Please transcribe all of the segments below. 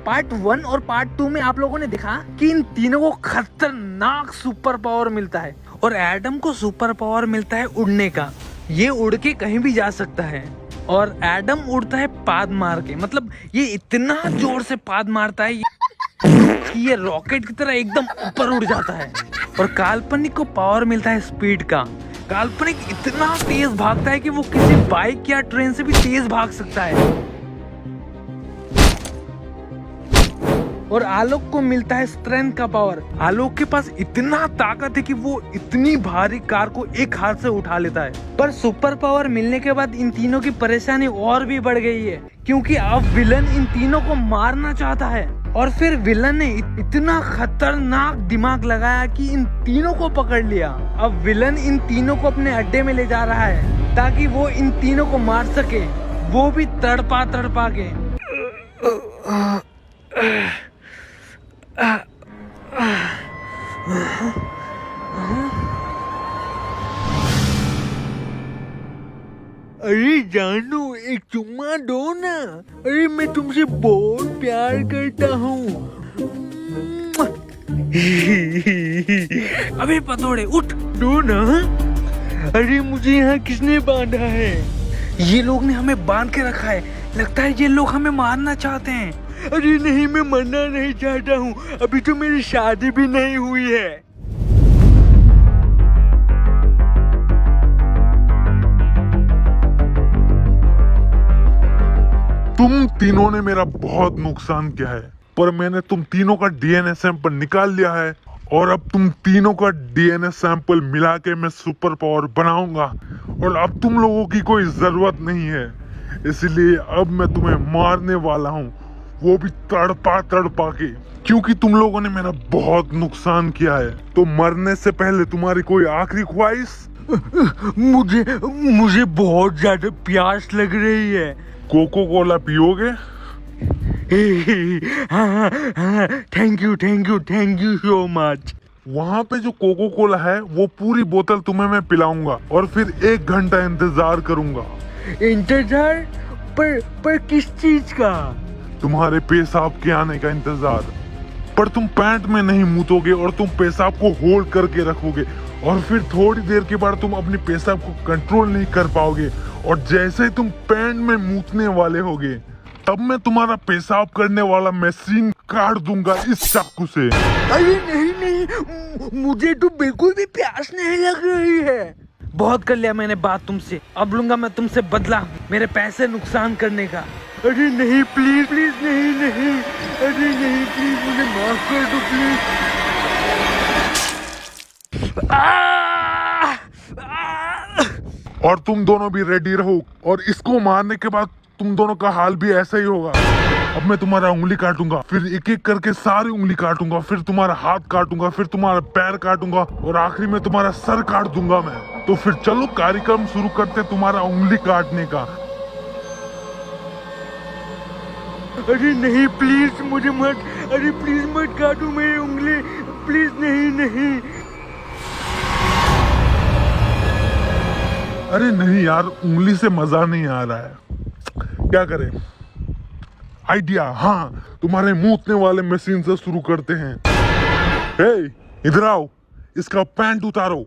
Part 1 और part 2 में आप लोगों ने देखा कि इन तीनों को खतरनाक सुपर पावर मिलता है और एडम को सुपर पावर मिलता है उड़ने का। ये उड़ के कहीं भी जा सकता है और एडम उड़ता है पाद मार के, मतलब ये इतना जोर से पाद मारता है कि ये रॉकेट की तरह एकदम ऊपर उड़ जाता है। और काल्पनिक को पावर मिलता है स्पीड का। काल्पनिक इतना तेज भागता है कि वो किसी बाइक या ट्रेन से भी तेज भाग सकता है। और आलोक को मिलता है स्ट्रेंथ का पावर। आलोक के पास इतना ताकत है कि वो इतनी भारी कार को एक हाथ से उठा लेता है। पर सुपर पावर मिलने के बाद इन तीनों की परेशानी और भी बढ़ गई है, क्योंकि अब विलन इन तीनों को मारना चाहता है। और फिर विलन ने इतना खतरनाक दिमाग लगाया कि इन तीनों को पकड़ लिया। अब विलन इन तीनों को अपने अड्डे में ले जा रहा है ताकि वो इन तीनों को मार सके, वो भी तड़पा तड़पा के। अरे जानू, एक चुम्मा दो ना। अरे मैं तुमसे बहुत प्यार करता हूँ। अबे पतोड़े उठ, दो ना। अरे मुझे यहाँ किसने बांधा है? ये लोग ने हमें बांध के रखा है। लगता है ये लोग हमें मारना चाहते हैं। अरे नहीं, मैं मरना नहीं चाहता हूँ। अभी तो मेरी शादी भी नहीं हुई है। तुम तीनों ने मेरा बहुत नुकसान किया है, पर मैंने तुम तीनों का डीएनए सैंपल निकाल लिया है और अब तुम तीनों का डीएनए सैंपल मिला के मैं सुपर पावर बनाऊंगा और अब तुम लोगों की कोई जरूरत नहीं है। इसलिए अब मैं तुम्हें मारने वाला हूँ, वो भी तड़पा तड़पा के, क्योंकि तुम लोगों ने मेरा बहुत नुकसान किया है। तो मरने से पहले तुम्हारी कोई आखिरी ख्वाहिश? मुझे बहुत ज्यादा प्यास लग रही है। कोको कोला पियोगे? Thank you so much. वहाँ पे जो कोको कोला है वो पूरी बोतल तुम्हें मैं पिलाऊंगा और फिर 1 घंटा इंतजार करूंगा। इंतजार? पर किस चीज का? तुम्हारे पेशाब के आने का इंतजार। पर तुम पैंट में नहीं मूतोगे और तुम पेशाब को होल्ड करके रखोगे और फिर थोड़ी देर के बाद तुम अपने पेशाब को कंट्रोल नहीं कर पाओगे और जैसे ही तुम पैंट में मूतने वाले होगे तब मैं तुम्हारा पेशाब करने वाला मशीन काट दूंगा इस चाकू से। अरे नहीं, मुझे तो बिल्कुल भी प्यास नहीं लग रही है। बहुत कर लिया मैंने बात तुमसे, अब लूंगा मैं तुमसे बदला मेरे पैसे नुकसान करने का। अरे नहीं, प्लीज नहीं। अरे नहीं, प्लीज मुझे माफ कर दो प्लीज। और तुम दोनों भी रेडी रहो और इसको मारने के बाद तुम दोनों का हाल भी ऐसा ही होगा। अब मैं तुम्हारा उंगली काटूंगा, फिर एक एक करके सारी उंगली काटूंगा, फिर तुम्हारा हाथ काटूंगा, फिर तुम्हारा पैर काटूंगा और आखिरी में तुम्हारा सर काट दूंगा मैं। तो फिर चलो कार्यक्रम शुरू करते तुम्हारा उंगली काटने का। अरे नहीं, प्लीज मुझे मत, अरे प्लीज मत काटो मेरी उंगली, प्लीज नहीं। अरे नहीं यार, उंगली से मजा नहीं आ रहा है, क्या करें? आइडिया, हाँ, तुम्हारे मूतने वाले मशीन से शुरू करते हैं। हे, इधर आओ, इसका पैंट उतारो।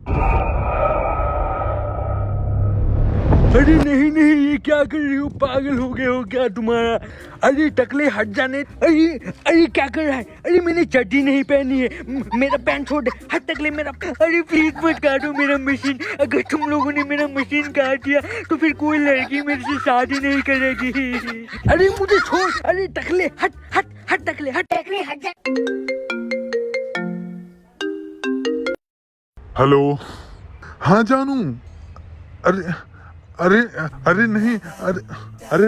अरे नहीं, ये क्या कर रही हो? पागल हो गए हो क्या तुम्हारा? अरे टकले हट जाने। अरे क्या कर रहा है? अरे मैंने चड्डी नहीं पहनी है, मेरा पैंट छोड़ दे। हट टकले मेरा। अरे प्लीज मत काटो मेरा मशीन। अगर तुम लोगों ने मेरा मशीन काट दिया तो फिर कोई लड़की मेरे से शादी नहीं करेगी। अरे मुझे छोड़। अरे टकले हट टकले हट जा। हेलो, हाँ जानू। अरे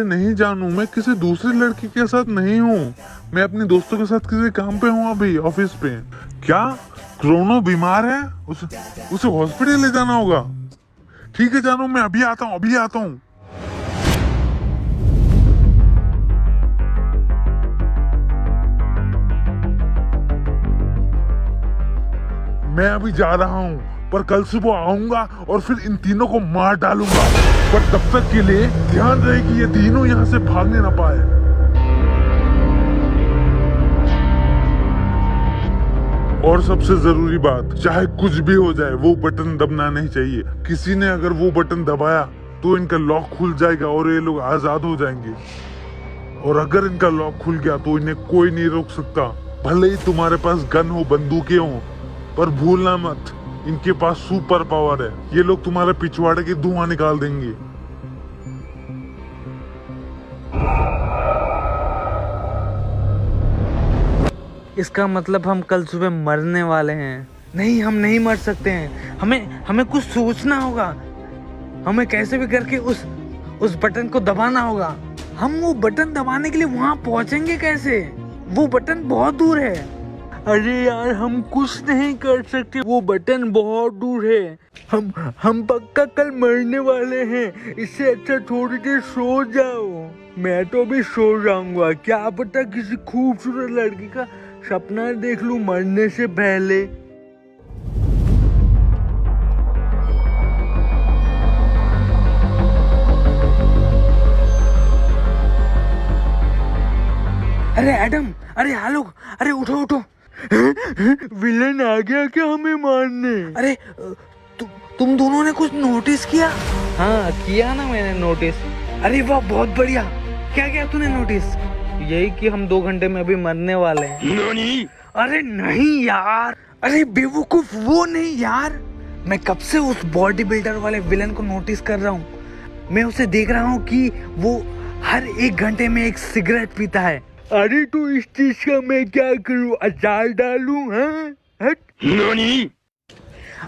नहीं जानू, मैं किसी दूसरी लड़की के साथ नहीं हूँ। मैं अपने दोस्तों के साथ किसी काम पे हूँ अभी ऑफिस पे। क्या क्रोनो बीमार है? उसे हॉस्पिटल ले जाना होगा। ठीक है जानू, मैं अभी आता हूँ। मैं अभी जा रहा हूँ, पर कल सुबह आऊंगा और फिर इन तीनों को मार डालूंगा। पर तब तक के लिए ध्यान रहे कि ये तीनों यहाँ से भागने ना पाए। और सबसे जरूरी बात, चाहे कुछ भी हो जाए वो बटन दबना नहीं चाहिए। किसी ने अगर वो बटन दबाया तो इनका लॉक खुल जाएगा और ये लोग आजाद हो जाएंगे। और अगर इनका लॉक खुल गया तो इन्हें कोई नहीं रोक सकता। भले ही तुम्हारे पास गन हो, बंदूकें हो, पर भूलना मत इनके पास सुपर पावर है। ये लोग तुम्हारे पिछवाड़े की धुआं निकाल देंगे। इसका मतलब हम कल सुबह मरने वाले हैं। नहीं, हम नहीं मर सकते हैं। हमें कुछ सोचना होगा। हमें कैसे भी करके उस बटन को दबाना होगा। हम वो बटन दबाने के लिए वहां पहुंचेंगे कैसे? वो बटन बहुत दूर है। अरे यार, हम कुछ नहीं कर सकते, वो बटन बहुत दूर है। हम पक्का कल मरने वाले हैं। इससे अच्छा थोड़ी देर सो जाओ। मैं तो भी सो जाऊंगा। क्या पता किसी खूबसूरत लड़की का सपना देख लूं मरने से पहले। अरे एडम, अरे आलोक, अरे उठो उठो। विलन आ गया क्या हमें मारने? अरे तुम दोनों ने कुछ नोटिस किया? हाँ किया ना मैंने नोटिस। अरे वाह, बहुत बढ़िया। क्या किया तूने नोटिस? यही कि हम 2 घंटे में अभी मरने वाले हैं। नहीं? अरे नहीं यार, अरे बेवकूफ, वो नहीं यार। मैं कब से उस बॉडी बिल्डर वाले विलन को नोटिस कर रहा हूँ। मैं उसे देख रहा हूँ कि वो हर 1 घंटे में एक सिगरेट पीता है। अरे तो इस चीज का मैं क्या करूँ? अचार डालूं? हाँ? हट। नहीं?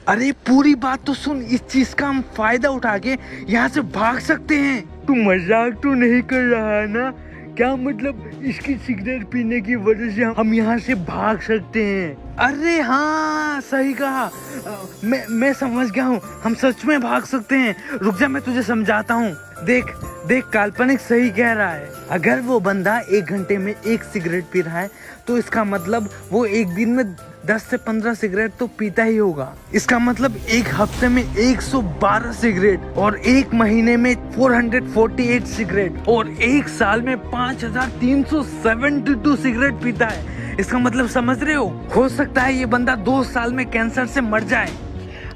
अरे पूरी बात तो सुन। इस चीज का हम फायदा उठा के यहाँ से भाग सकते हैं। तू मजाक तो नहीं कर रहा है ना? क्या मतलब इसकी सिगरेट पीने की वजह से हम यहाँ से भाग सकते हैं? अरे हाँ, सही कहा। मैं समझ गया हूँ। हम सच में भाग सकते हैं। रुक जा, मैं तुझे समझाता हूँ। देख, काल्पनिक सही कह रहा है। अगर वो बंदा 1 घंटे में 1 सिगरेट पी रहा है तो इसका मतलब वो एक दिन में 10 से 15 सिगरेट तो पीता ही होगा। इसका मतलब एक हफ्ते में 112 सिगरेट, और 1 महीने में 448 सिगरेट, और 1 साल में 5372 सिगरेट पीता है। इसका मतलब समझ रहे हो सकता है ये बंदा 2 साल में कैंसर से मर जाए।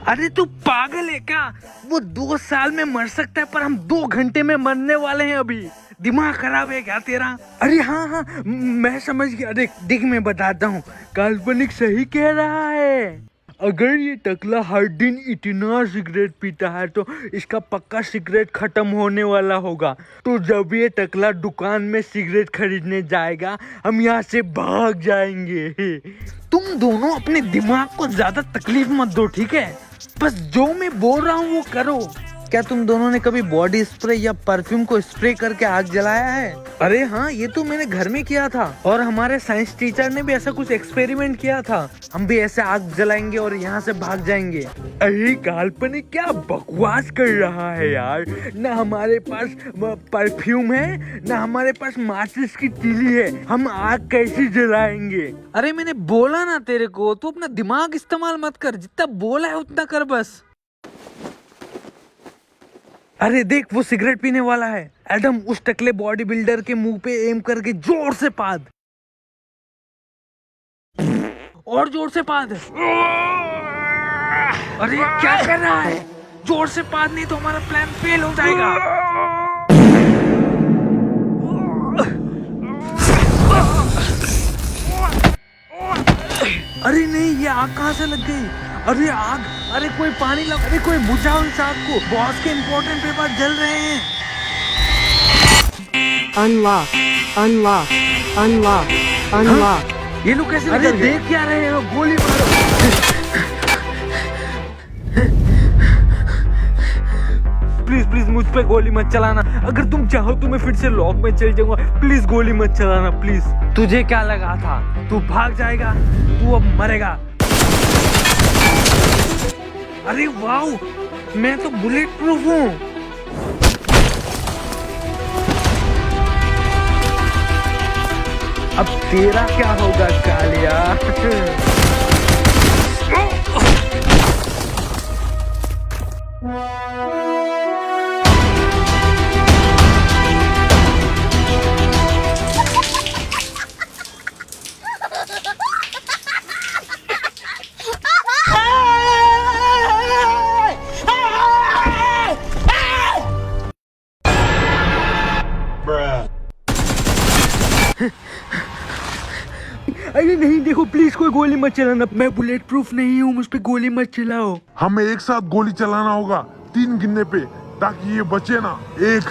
अरे तू पागल है क्या? वो 2 साल में मर सकता है, पर हम 2 घंटे में मरने वाले हैं। अभी दिमाग खराब है क्या तेरा? अरे हाँ, मैं समझ गया। देख मैं बताता हूँ। काल्पनिक सही कह रहा है। अगर ये टकला हर दिन इतना सिगरेट पीता है तो इसका पक्का सिगरेट खत्म होने वाला होगा। तो जब ये टकला दुकान में सिगरेट खरीदने जाएगा, हम यहाँ से भाग जाएंगे। तुम दोनों अपने दिमाग को ज्यादा तकलीफ मत दो, ठीक है? बस जो मैं बोल रहा हूँ वो करो। क्या तुम दोनों ने कभी बॉडी स्प्रे या परफ्यूम को स्प्रे करके आग जलाया है? अरे हाँ, ये तो मैंने घर में किया था, और हमारे साइंस टीचर ने भी ऐसा कुछ एक्सपेरिमेंट किया था। हम भी ऐसे आग जलाएंगे और यहाँ से भाग जाएंगे। अरे काल्पनिक क्या बकवास कर रहा है यार। ना हमारे पास परफ्यूम है, ना हमारे पास माचिस की तीली है। हम आग कैसे जलाएंगे? अरे मैंने बोला ना तेरे को, तू अपना दिमाग इस्तेमाल मत कर। जितना बोला है उतना कर बस। अरे देख, वो सिगरेट पीने वाला है। एडम, उस टकले बॉडी बिल्डर के मुंह पे एम करके जोर से पाद, और जोर से पाद। अरे क्या कर रहा है? जोर से पाद, नहीं तो हमारा प्लान फेल हो जाएगा। अरे नहीं, ये आग कहाँ से लग गई? अरे आग, अरे कोई पानी लग, अरे कोई बुझाओ इस आग को। बॉस के इंपॉर्टेंट पेपर जल रहे हैं। Unlock, unlock, unlock, unlock. ये लोग कैसे? अरे देख क्या रहे हो? गोली मारो। प्लीज मुझ पे गोली मत चलाना। अगर तुम चाहो तो मैं फिर से लॉक में चल जाऊंगा। प्लीज गोली मत चलाना, प्लीज। तुझे क्या लगा था तू भाग जाएगा? तू अब मरेगा। अरे वाओ, मैं तो बुलेट प्रूफ हूँ। अब तेरा क्या होगा कालिया? अरे नहीं, देखो प्लीज कोई गोली मत चलाना, मैं बुलेट प्रूफ नहीं हूँ, मुझ पे गोली मत चलाओ। हमें एक साथ गोली चलाना होगा 3 गिनने पे, ताकि ये बचे ना। 1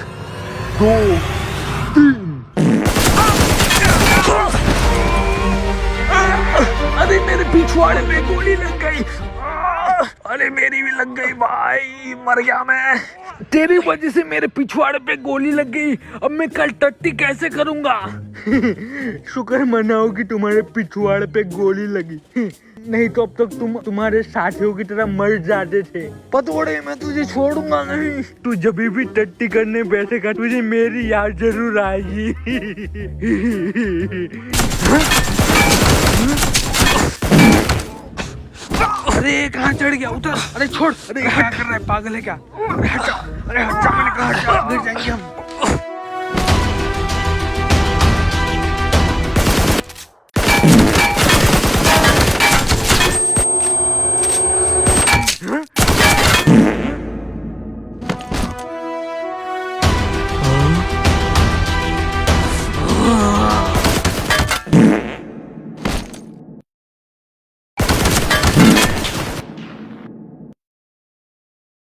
2 3। अरे मेरे पिछवाड़े पे गोली लग गई। अरे मेरी भी लग गई भाई, मर गया मैं। तेरी वजह से मेरे पिछवाड़े पे गोली लग गई, अब मैं कल टट्टी कैसे करूंगा। शुक्र मनाओ कि तुम्हारे पिछवाड़े पे गोली लगी, नहीं तो अब तक तुम्हारे साथियों की तरह मर जाते थे। पतोड़े, मैं तुझे छोड़ूंगा नहीं। तू जब भी टट्टी करने बैठेगा तुझे मेरी याद जरूर आएगी। अरे कहाँ चढ़ गया, उतर। अरे छोड़, अरे क्या कर रहा है, पागल है क्या। अरे हटा, अरे हटा, मैंने कहा हटा, गिर जाएंगे हम।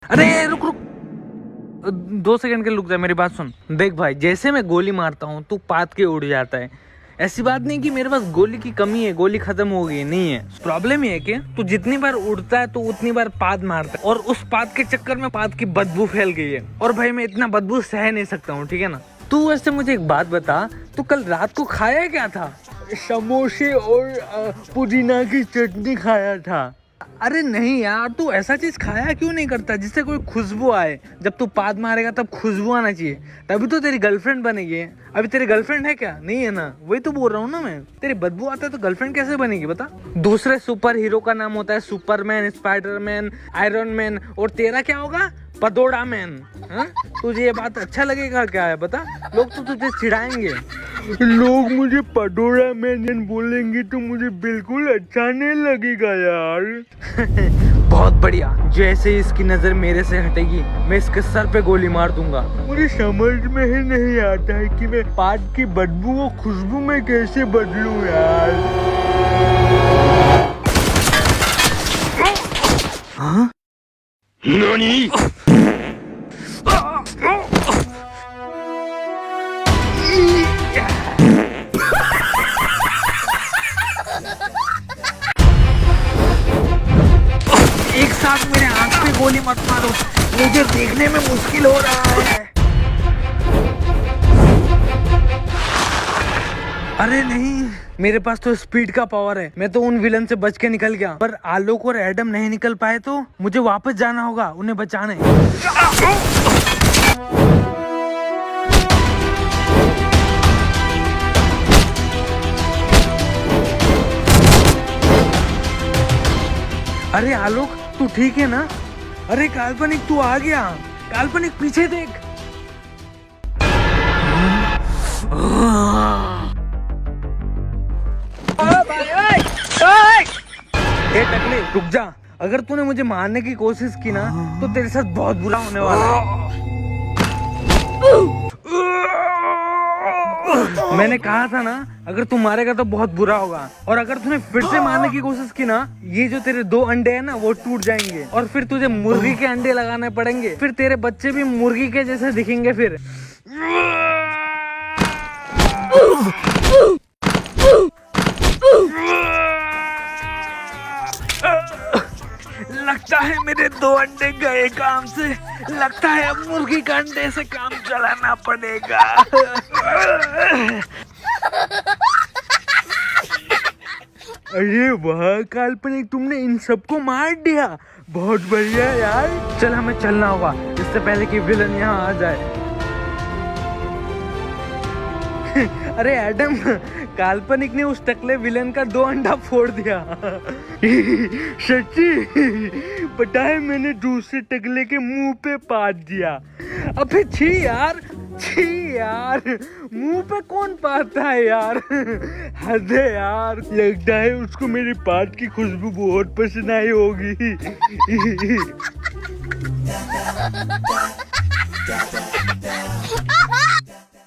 अरे रुक रुक, 2 सेकंड के रुक जा, मेरी बात सुन। देख भाई, जैसे मैं गोली मारता हूँ तू पात के उड़ जाता है। ऐसी बात नहीं कि मेरे पास गोली की कमी है, गोली खत्म हो गई, नहीं है। प्रॉब्लम ये है कि तू जितनी बार उड़ता है तो उतनी बार पात मारता है, और उस पात के चक्कर में पात की बदबू फैल गई है, और भाई मैं इतना बदबू सह नहीं सकता हूँ, ठीक है ना। तू वैसे मुझे एक बात बता, तू कल रात को खाया क्या था? समोसे और पुदीना की चटनी खाया था। अरे नहीं यार, तू ऐसा चीज खाया क्यों नहीं करता जिससे कोई खुशबू आए। जब तू पाद मारेगा तब खुशबू आना चाहिए, तभी तो तेरी गर्लफ्रेंड बनेगी। अभी तेरी गर्लफ्रेंड है क्या? नहीं है ना, वही तो बोल रहा हूँ ना मैं। तेरी बदबू आता है तो गर्लफ्रेंड कैसे बनेगी बता। दूसरे सुपर हीरो का नाम होता है सुपरमैन, स्पाइडरमैन, आयरन मैन, और तेरा क्या होगा? पदोड़ा मैन। तुझे ये बात अच्छा लगेगा क्या है बता? लोग तो तुझे चिढ़ाएंगे। लोग मुझे पदोड़ा मैन बोलेंगे तो मुझे बिल्कुल अच्छा नहीं लगेगा यार। बहुत बढ़िया, जैसे इसकी नजर मेरे से हटेगी मैं इसके सर पे गोली मार दूंगा। मुझे समझ में ही नहीं आता है कि मैं पाद की बदबू को खुशबू में कैसे बदलूं यार। हाँ? नानी? एक साथ मेरे आंख पे गोली मत मारो, मुझे देखने में मुश्किल हो रहा है। अरे नहीं, मेरे पास तो स्पीड का पावर है, मैं तो उन विलन से बच के निकल गया। पर आलोक और एडम नहीं निकल पाए तो मुझे वापस जाना होगा उन्हें बचाने। अरे आलोक, तू ठीक है ना? अरे काल्पनिक, तू आ गया। काल्पनिक पीछे देख। ए टकले, रुक जा। अगर तूने मुझे मारने की कोशिश की ना तो तेरे साथ बहुत बुरा होने वाला है। मैंने कहा था ना, अगर तू मारेगा तो बहुत बुरा होगा। और अगर तूने फिर से मारने की कोशिश की ना, ये जो तेरे 2 अंडे हैं ना वो टूट जाएंगे, और फिर तुझे मुर्गी के अंडे लगाने पड़ेंगे। फिर तेरे बच्चे भी मुर्गी के जैसे दिखेंगे। फिर लगता है मेरे 2 अंडे गए काम से। लगता है अब मुर्गी के अंडे से काम चलाना पड़ेगा। अरे वाह काल्पनिक, तुमने इन सबको मार दिया, बहुत बढ़िया यार। चल हमें चलना होगा इससे पहले कि विलन यहाँ आ जाए। अरे एडम, काल्पनिक ने उस टकले विलन का 2 अंडा फोड़ दिया। सच्ची? पता है मैंने दूसरे टकले के मुंह पे पाद दिया। अबे छी यार, छी यार, मुंह पे कौन पाता है यार। हद है यार। लगता है उसको मेरी पाद की खुशबू बहुत पसंद आई होगी।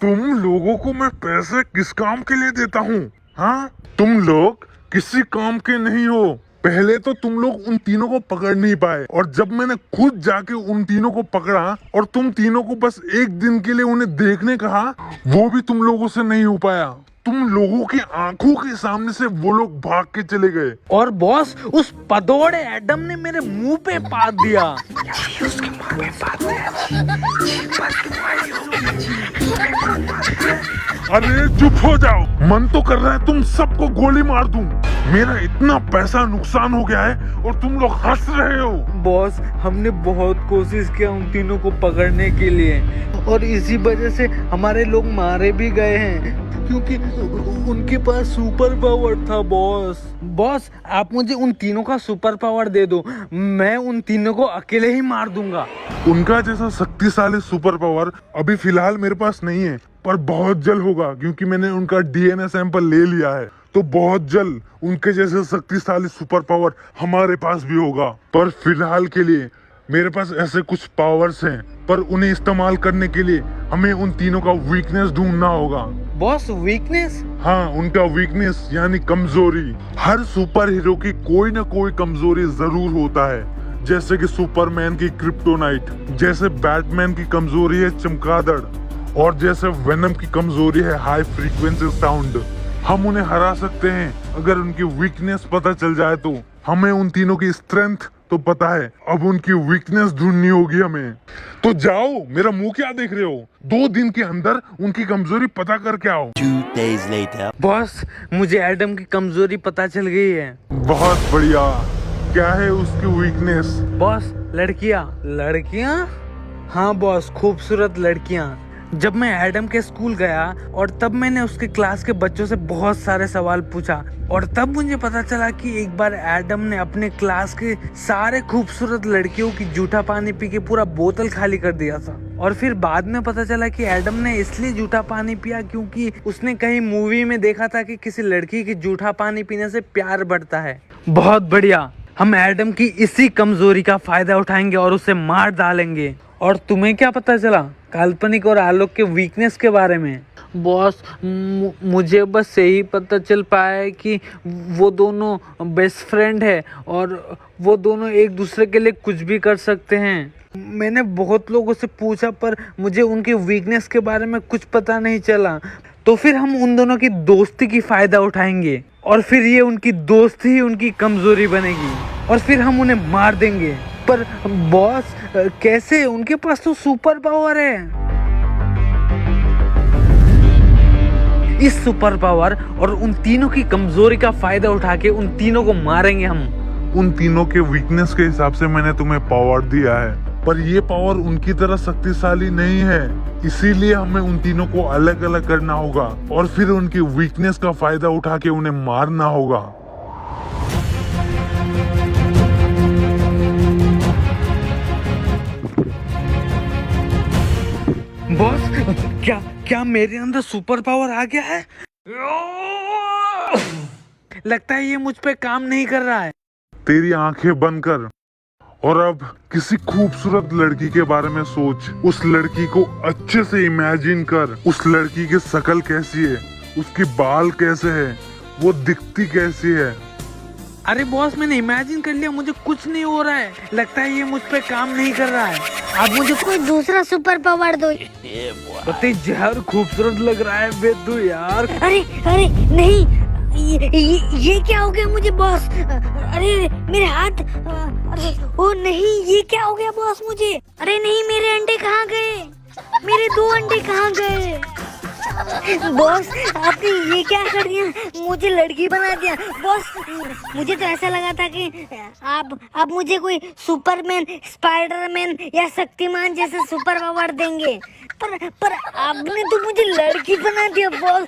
तुम लोगों को मैं पैसे किस काम के लिए देता हूँ? हाँ, तुम लोग किसी काम के नहीं हो। पहले तो तुम लोग उन तीनों को पकड़ नहीं पाए, और जब मैंने खुद जाके उन तीनों को पकड़ा और तुम तीनों को बस एक दिन के लिए उन्हें देखने कहा, वो भी तुम लोगों से नहीं हो पाया। तुम लोगों की आंखों के सामने से वो लोग भाग के चले गए। और बॉस, उस पदोड़े एडम ने मेरे मुंह पे पाद दिया। अरे चुप हो जाओ, मन तो कर रहा है तुम सबको गोली मार दूं। मेरा इतना पैसा नुकसान हो गया है और तुम लोग हंस रहे हो। बॉस, हमने बहुत कोशिश किया उन तीनों को पकड़ने के लिए, और इसी वजह से हमारे लोग मारे भी गए हैं, क्योंकि उनके पास सुपर पावर था। बॉस, आप मुझे उन तीनों का सुपर पावर दे दो, मैं उन तीनों को अकेले ही मार दूंगा। उनका जैसा शक्तिशाली सुपर पावर अभी फिलहाल मेरे पास नहीं है, पर बहुत जल्द होगा, क्योंकि मैंने उनका डीएनए सैंपल ले लिया है। तो बहुत जल्द उनके जैसे शक्तिशाली सुपर पावर हमारे पास भी होगा। पर फिलहाल के लिए मेरे पास ऐसे कुछ पावर्स हैं, पर उन्हें इस्तेमाल करने के लिए हमें उन तीनों का वीकनेस ढूंढना होगा। Boss, weakness? हाँ, उनका वीकनेस यानी कमजोरी। हर सुपर हीरो की कोई ना कोई कमजोरी जरूर होता है, जैसे कि सुपरमैन की क्रिप्टोनाइट, जैसे बैटमैन की कमजोरी है चमगादड़, और जैसे वेनम की कमजोरी है हाई फ्रीक्वेंसी साउंड। हम उन्हें हरा सकते हैं अगर उनकी वीकनेस पता चल जाए तो। हमें उन तीनों की स्ट्रेंथ तो पता है, अब उनकी वीकनेस ढूंढनी होगी हमें। तो जाओ, मेरा मुंह क्या देख रहे हो? 2 दिन के अंदर उनकी कमजोरी पता करके आओ। 2 days later. बॉस, मुझे एडम की कमजोरी पता चल गई है। बहुत बढ़िया। क्या है उसकी वीकनेस? बॉस, लड़कियां? हाँ बॉस, खूबसूरत लड़कियां। जब मैं एडम के स्कूल गया और तब मैंने उसके क्लास के बच्चों से बहुत सारे सवाल पूछा, और तब मुझे पता चला कि एक बार एडम ने अपने क्लास के सारे खूबसूरत लड़कियों की जूठा पानी पी के पूरा बोतल खाली कर दिया था। और फिर बाद में पता चला कि एडम ने इसलिए जूठा पानी पिया क्योंकि उसने कहीं मूवी में देखा था कि किसी लड़की की जूठा पानी पीने से प्यार बढ़ता है। बहुत बढ़िया, हम एडम की इसी कमजोरी का फायदा उठाएंगे और उसे मार डालेंगे। और तुम्हें क्या पता चला काल्पनिक और आलोक के वीकनेस के बारे में? बॉस, मुझे बस यही पता चल पाया है कि वो दोनों बेस्ट फ्रेंड है और वो दोनों एक दूसरे के लिए कुछ भी कर सकते हैं। मैंने बहुत लोगों से पूछा, पर मुझे उनके वीकनेस के बारे में कुछ पता नहीं चला। तो फिर हम उन दोनों की दोस्ती की फायदा उठाएंगे, और फिर ये उनकी दोस्ती ही उनकी कमजोरी बनेगी, और फिर हम उन्हें मार देंगे। पर बॉस, कैसे? उनके पास तो सुपर पावर है। इस सुपर पावर और उन तीनों की कमजोरी का फायदा उठा के उन तीनों को मारेंगे हम। उन तीनों के वीकनेस के हिसाब से मैंने तुम्हें पावर दिया है, पर ये पावर उनकी तरह शक्तिशाली नहीं है। इसीलिए हमें उन तीनों को अलग अलग करना होगा और फिर उनकी वीकनेस का फायदा उठा के उन्हें मारना होगा। बॉस, क्या मेरे अंदर सुपर पावर आ गया है? लगता है ये मुझ पे काम नहीं कर रहा है। तेरी आंखें बंद कर और अब किसी खूबसूरत लड़की के बारे में सोच। उस लड़की को अच्छे से इमेजिन कर। उस लड़की की शक्ल कैसी है, उसके बाल कैसे है, वो दिखती कैसी है। अरे बॉस, मैंने इमेजिन कर लिया, मुझे कुछ नहीं हो रहा है। लगता है ये मुझ पे काम नहीं कर रहा है। आप मुझे कोई दूसरा सुपर पावर दो। पता जहर खूबसूरत लग रहा है बेदू यार। अरे नहीं, ये क्या हो गया मुझे बॉस? अरे मेरे हाथ, अरे ओ नहीं, ये क्या हो गया बॉस मुझे? अरे नहीं, मेरे अंडे कहाँ गए? मेरे 2 अंडे कहाँ गए? बॉस, आपने ये क्या कर दिया? मुझे लड़की बना दिया बॉस। मुझे तो ऐसा लगा था कि आप मुझे कोई सुपरमैन, स्पाइडरमैन या शक्तिमान जैसे सुपर पावर देंगे, पर आपने तो मुझे लड़की बना दिया बॉस।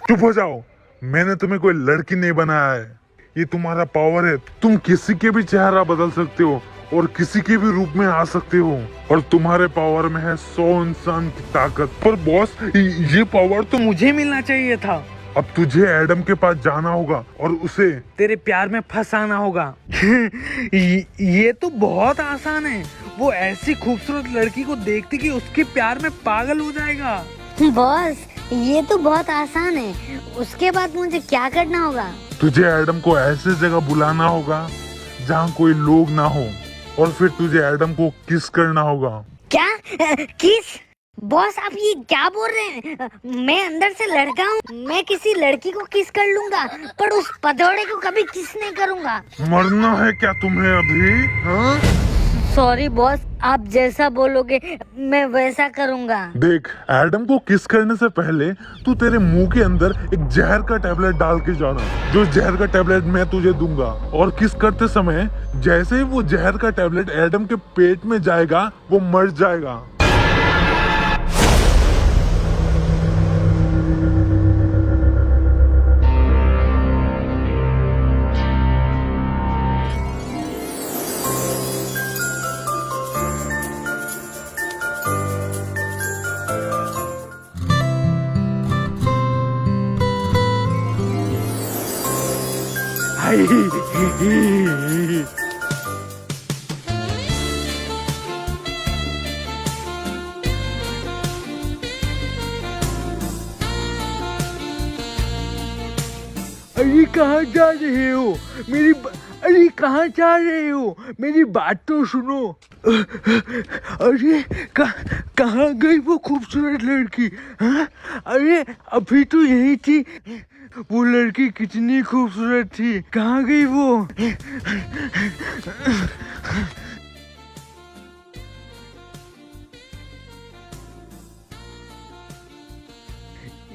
चुप हो जाओ, मैंने तुम्हें कोई लड़की नहीं बनाया है। ये तुम्हारा पावर है, तुम किसी के भी चेहरा बदल सकते हो और किसी के भी रूप में आ सकते हो, और तुम्हारे पावर में है 100 इंसान की ताकत। पर बॉस, ये पावर तो मुझे मिलना चाहिए था। अब तुझे एडम के पास जाना होगा और उसे तेरे प्यार में फंसाना होगा। ये तो बहुत आसान है। वो ऐसी खूबसूरत लड़की को देखती कि उसके प्यार में पागल हो जाएगा। बॉस, ये तो बहुत आसान है। उसके बाद मुझे क्या करना होगा? तुझे एडम को ऐसी जगह बुलाना होगा जहाँ कोई लोग ना हो, और फिर तुझे एडम को किस करना होगा। क्या? किस? बॉस आप ये क्या बोल रहे हैं? मैं अंदर से लड़का हूँ, मैं किसी लड़की को किस कर लूंगा, पर उस पधौड़े को कभी किस नहीं करूंगा। मरना है क्या तुम्हें अभी? हाँ? सॉरी बॉस, आप जैसा बोलोगे मैं वैसा करूंगा। देख, एडम को किस करने से पहले तू तेरे मुंह के अंदर एक जहर का टैबलेट डाल के जाना। जो जहर का टैबलेट मैं तुझे दूंगा, और किस करते समय जैसे ही वो जहर का टैबलेट एडम के पेट में जाएगा वो मर जाएगा। अरे कहाँ जा रहे हो? अरे कहाँ जा रहे हो? मेरी बात तो सुनो। अरे कहाँ गई वो खूबसूरत लड़की? हाँ? अरे अभी तो यही थी। वो लड़की कितनी खूबसूरत थी, कहाँ गई वो?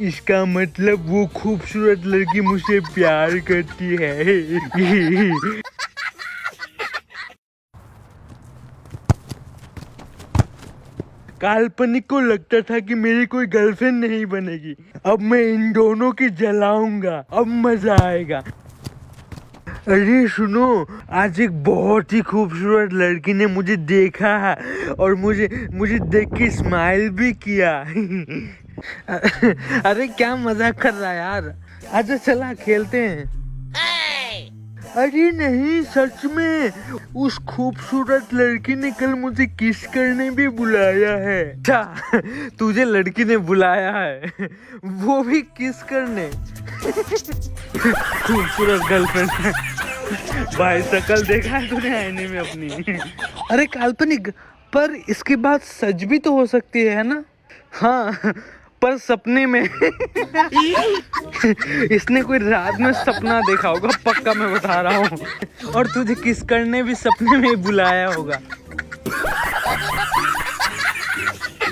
इसका मतलब वो खूबसूरत लड़की मुझसे प्यार करती है। काल्पनिक को लगता था कि मेरी कोई गर्लफ्रेंड नहीं बनेगी। अब मैं इन दोनों की जलाऊंगा, अब मजा आएगा। अरे सुनो, आज एक बहुत ही खूबसूरत लड़की ने मुझे देखा है और मुझे देख के स्माइल भी किया। अरे क्या मजाक कर रहा है यार, आजा चला खेलते हैं। अरे नहीं, सच में उस खूबसूरत लड़की ने कल मुझे किस करने भी बुलाया है। अच्छा, तुझे लड़की ने बुलाया है, वो भी किस करने? खूबसूरत गर्लफ्रेंड। भाई शकल देखा है तूने आईने में अपनी? अरे काल्पनिक, पर इसके बाद सच भी तो हो सकती है ना? हाँ, पर सपने में। इसने कोई रात में सपना देखा होगा, पक्का मैं बता रहा हूँ। और तुझे किस करने भी सपने में बुलाया होगा।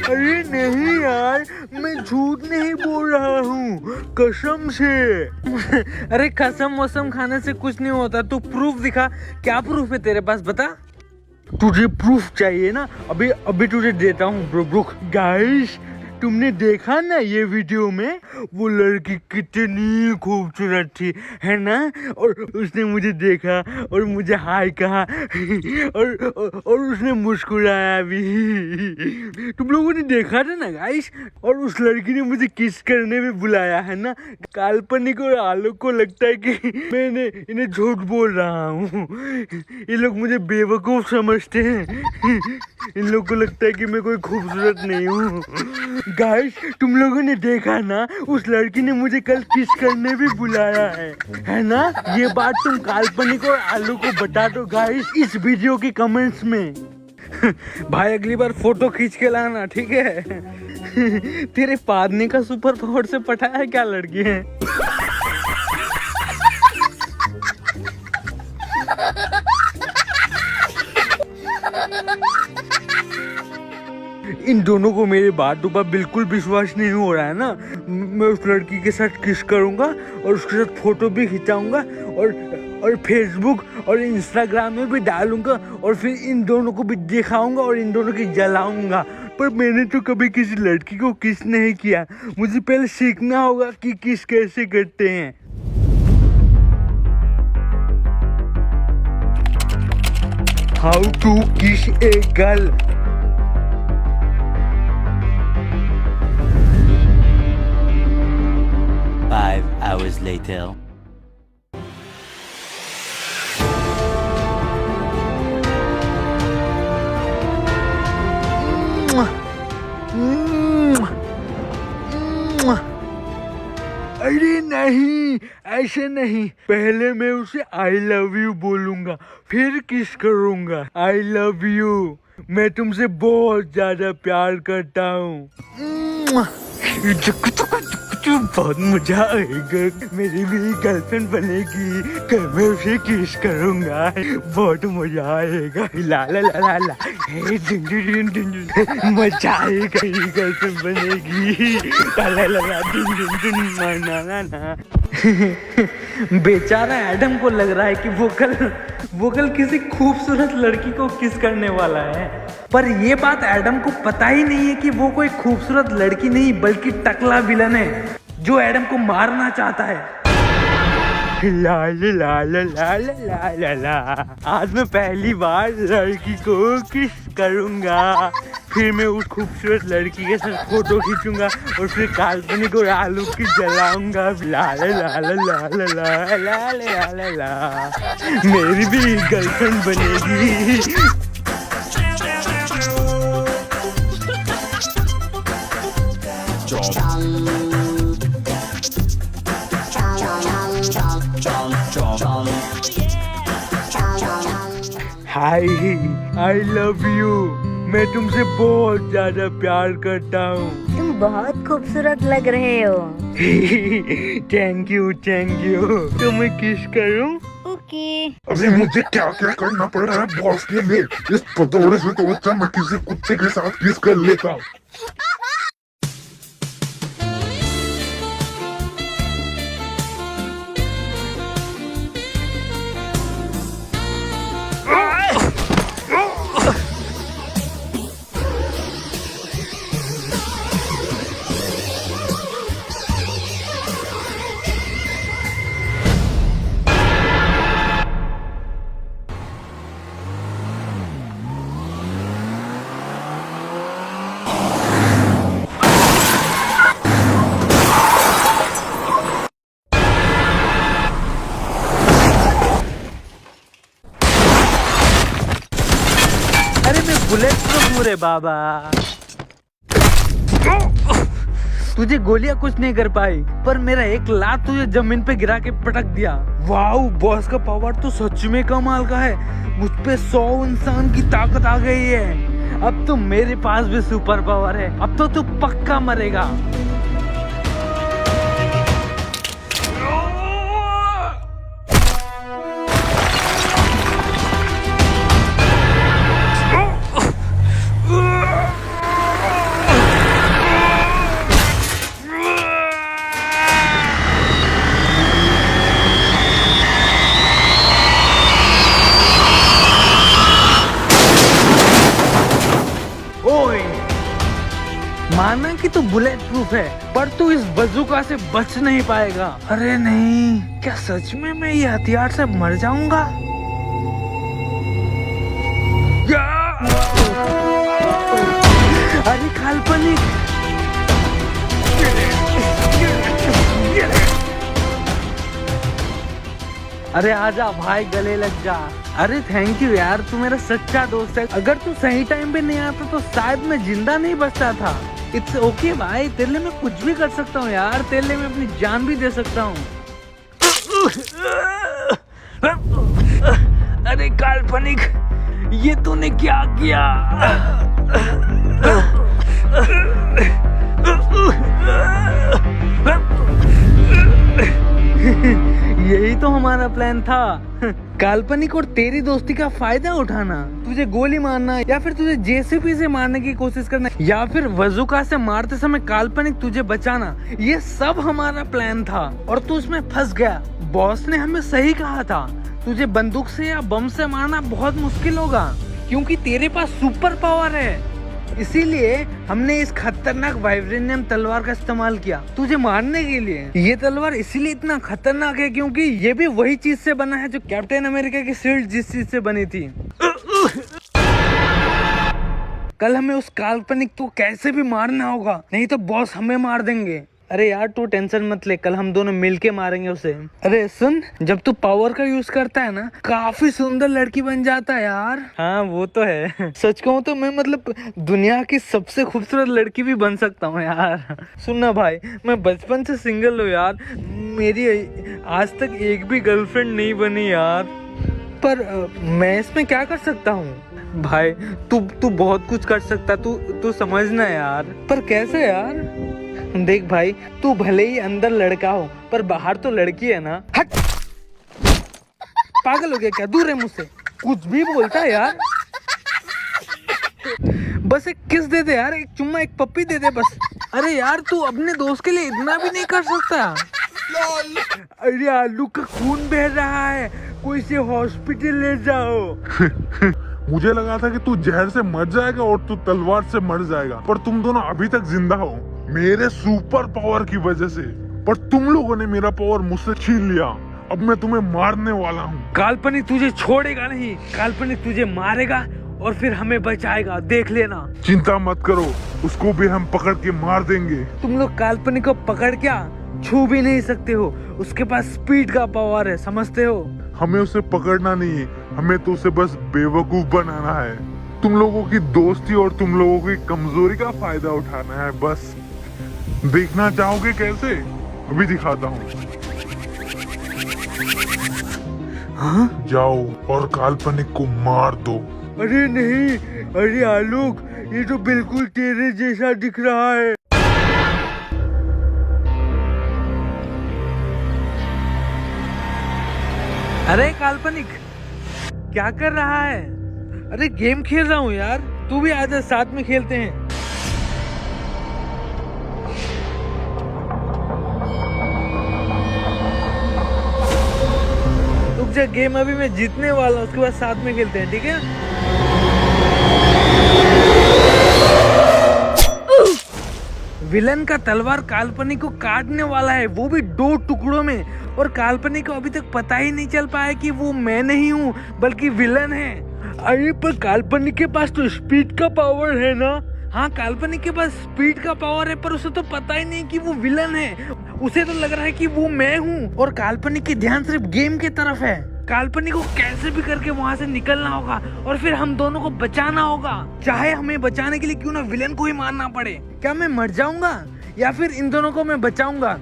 अरे नहीं यार, मैं झूठ नहीं बोल रहा हूँ, कसम से। अरे कसम वसम खाने से कुछ नहीं होता, तू प्रूफ दिखा। क्या प्रूफ है तेरे पास, बता। तुझे प्रूफ चाहिए ना? अभी तुझे देता हूँ। रुक गाइस, तुमने देखा ना ये वीडियो में, वो लड़की कितनी खूबसूरत थी, है ना? और उसने मुझे देखा और मुझे हाय कहा और उसने मुस्कुराया भी। तुम लोगों ने देखा था ना गाइस? और उस लड़की ने मुझे किस करने में बुलाया, है ना? काल्पनिक और आलोक को लगता है कि मैंने इन्हें झूठ बोल रहा हूँ। ये लोग मुझे बेवकूफ समझते हैं। इन लोग को लगता है कि मैं कोई खूबसूरत नहीं हूँ। गाइस, तुम लोगों ने देखा ना, उस लड़की ने मुझे कल किस करने भी बुलाया है ना? ये बात तुम काल्पनिक और आलू को बता दो गाइस इस वीडियो के कमेंट्स में। भाई अगली बार फोटो खींच के लाना, ठीक है? तेरे पादने का सुपर पावर से पटाया है क्या लड़की है? इन दोनों को मेरी बातों पर बिल्कुल विश्वास नहीं हो रहा है ना? मैं उस लड़की के साथ किस करूंगा और उसके साथ फोटो भी खिंचाऊंगा और फेसबुक और इंस्टाग्राम में भी डालूंगा और फिर इन दोनों को भी दिखाऊंगा और इन दोनों की जलाऊंगा। पर मैंने तो कभी किसी लड़की को किस नहीं किया, मुझे पहले सीखना होगा कि किस कैसे करते हैं। हाउ टू किस a girl. Hours later. Mwah. Mwah. Mwah. नहीं, ऐसे नहीं। पहले मैं उसे आई लव यू बोलूंगा, फिर किस करूंगा। आई लव यू, मैं तुमसे बहुत ज्यादा प्यार करता हूँ। बहुत मजा आएगा, मेरी भी गर्लफ्रेंड बनेगी, कल मैं उसे किस करूंगा, बहुत मजा आएगा। ला ला ला ला ला, मजा आएगा, गर्लफ्रेंड बनेगी। ला ला ला ला, ना ना। बेचारा एडम को लग रहा है कि वो कल किसी खूबसूरत लड़की को किस करने वाला है, पर ये बात एडम को पता ही नहीं है कि वो कोई खूबसूरत लड़की नहीं बल्कि टकला विलन है जो एडम को मारना चाहता है। ला ला ला ला ला ला ला ला, आज मैं पहली बार लड़की को किस करूंगा, फिर मैं उस खूबसूरत लड़की के साथ फोटो खींचूंगा और फिर काल्पनिक और आलू की जलाऊंगा। ला ला ला ला ला ला ला ला ला ला ला, मेरी भी गर्लफ्रेंड बनेगी। हाय, आई लव यू, मैं तुमसे बहुत ज्यादा प्यार करता हूँ। तुम बहुत खूबसूरत लग रहे हो। Thank you. तो मैं किस करूँ? ओके। अभी मुझे क्या क्या करना पड़ रहा है बॉस के लिए, इस पतोड़े से तो अच्छा मैं किसी कुत्ते के साथ किस कर लेता। बुलेट प्रूफ हूँ रे बाबा। तुझे गोलियां कुछ नहीं कर पाई, पर मेरा एक लात तुझे जमीन पे गिरा के पटक दिया। वाओ, बॉस का पावर तो सच में कमाल का है। मुझ पे 100 इंसान की ताकत आ गई है। अब तो मेरे पास भी सुपर पावर है। अब तो तू पक्का मरेगा। माना कि तू बुलेट प्रूफ है, पर तू इस बंदूक से बच नहीं पाएगा। अरे नहीं, क्या सच में मैं ये हथियार से मर जाऊंगा? अरे काल्पनिक, अरे आजा भाई, गले लग जा। अरे थैंक यू यार, तू मेरा सच्चा दोस्त है। अगर तू सही टाइम पे नहीं आता तो शायद मैं जिंदा नहीं बचता था। इट्स ओके भाई, तेरे लिए मैं कुछ भी कर सकता हूँ यार। तेरे लिए मैं अपनी जान भी दे सकता हूँ। अरे काल्पनिक, ये तूने क्या किया? यही तो हमारा प्लान था, काल्पनिक और तेरी दोस्ती का फायदा उठाना। तुझे गोली मारना, या फिर तुझे जेसीबी से मारने की कोशिश करना, या फिर बंदूक से मारते समय काल्पनिक तुझे बचाना। ये सब हमारा प्लान था और तू उसमें फंस गया। बॉस ने हमें सही कहा था, तुझे बंदूक से या बम से मारना बहुत मुश्किल होगा, क्योंकि तेरे पास सुपर पावर है। इसीलिए हमने इस खतरनाक वाइब्रेनियम तलवार का इस्तेमाल किया तुझे मारने के लिए। ये तलवार इसीलिए इतना खतरनाक है क्योंकि ये भी वही चीज से बना है जो कैप्टन अमेरिका की शील्ड जिस चीज से बनी थी। कल हमें उस काल्पनिक को कैसे भी मारना होगा, नहीं तो बॉस हमें मार देंगे। अरे यार तू टेंशन मत ले, कल हम दोनों मिलके मारेंगे उसे। अरे सुन, जब तू पावर का यूज करता है ना, काफी सुंदर लड़की बन जाता है यार। हाँ वो तो है। सच कहूँ तो मैं मतलब दुनिया की सबसे खूबसूरत लड़की भी बन सकता हूँ यार। सुन ना भाई, मैं बचपन से सिंगल हूँ यार, मेरी आज तक एक भी गर्लफ्रेंड नहीं बनी यार। पर मैं इसमें क्या कर सकता हूँ? भाई तू बहुत कुछ कर सकता, तू समझना यार। पर कैसे यार? देख भाई, तू भले ही अंदर लड़का हो पर बाहर तो लड़की है ना। हट! पागल हो गया क्या? दूर है मुझसे, कुछ भी बोलता है यार। बस एक किस दे दे यार, एक चुम्मा, एक पप्पी दे दे बस। अरे यार तू अपने दोस्त के लिए इतना भी नहीं कर सकता? अरे आलू का खून बह रहा है, कोई से हॉस्पिटल ले जाओ। मुझे लगा था कि तू जहर से मर जाएगा और तू तलवार से मर जाएगा, पर तुम दोनों अभी तक जिंदा हो मेरे सुपर पावर की वजह से। पर तुम लोगों ने मेरा पावर मुझसे छीन लिया, अब मैं तुम्हें मारने वाला हूँ। काल्पनिक तुझे छोड़ेगा नहीं, काल्पनिक तुझे मारेगा और फिर हमें बचाएगा, देख लेना। चिंता मत करो, उसको भी हम पकड़ के मार देंगे। तुम लोग काल्पनिक को पकड़ क्या छू भी नहीं सकते हो, उसके पास स्पीड का पावर है, समझते हो? हमें उसे पकड़ना नहीं है, हमें तो उसे बस बेवकूफ बनाना है। तुम लोगों की दोस्ती और तुम लोगों की कमजोरी का फायदा उठाना है बस। देखना चाहोगे कैसे? अभी दिखाता हूँ। हाँ? जाओ और काल्पनिक को मार दो। अरे नहीं, अरे आलोक, ये तो बिल्कुल तेरे जैसा दिख रहा है। अरे काल्पनिक, क्या कर रहा है? अरे गेम खेल रहा हूँ यार, तू भी आजा, साथ में खेलते हैं। रुक जा, गेम अभी मैं जीतने वाला हूँ, उसके बाद साथ में खेलते हैं, ठीक है? विलन का तलवार काल्पनिक को काटने वाला है, वो भी 2 टुकड़ों में। और काल्पनिक को अभी तक पता ही नहीं चल पाया कि वो मैं नहीं हूँ बल्कि विलन है। अरे पर काल्पनिक के पास तो स्पीड का पावर है ना? हाँ, काल्पनिक के पास स्पीड का पावर है, पर उसे तो पता ही नहीं कि वो विलन है। उसे तो लग रहा है कि वो मैं हूँ और काल्पनिक की ध्यान सिर्फ गेम की तरफ है। काल्पनिक को कैसे भी करके वहाँ से निकलना होगा और फिर हम दोनों को बचाना होगा, चाहे हमें बचाने के लिए क्यों ना विलन को ही मारना पड़े। क्या मैं मर जाऊंगा या फिर इन दोनों को मैं बचाऊंगा,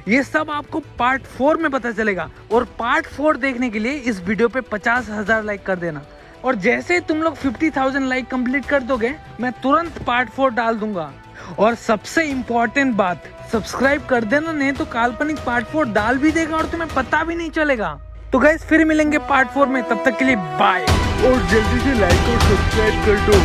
ये सब आपको पार्ट 4 में पता चलेगा। और पार्ट 4 देखने के लिए इस वीडियो पे 50,000 लाइक कर देना। और जैसे ही तुम लोग 50,000 लाइक कंप्लीट कर दोगे, मैं तुरंत पार्ट 4 डाल दूंगा। और सबसे इम्पोर्टेंट बात, सब्सक्राइब कर देना, नहीं तो काल्पनिक पार्ट 4 डाल भी देगा और तुम्हें पता भी नहीं चलेगा। तो गाइस फिर मिलेंगे पार्ट 4 में, तब तक के लिए बाय। और जल्दी से लाइक और सब्सक्राइब कर दो।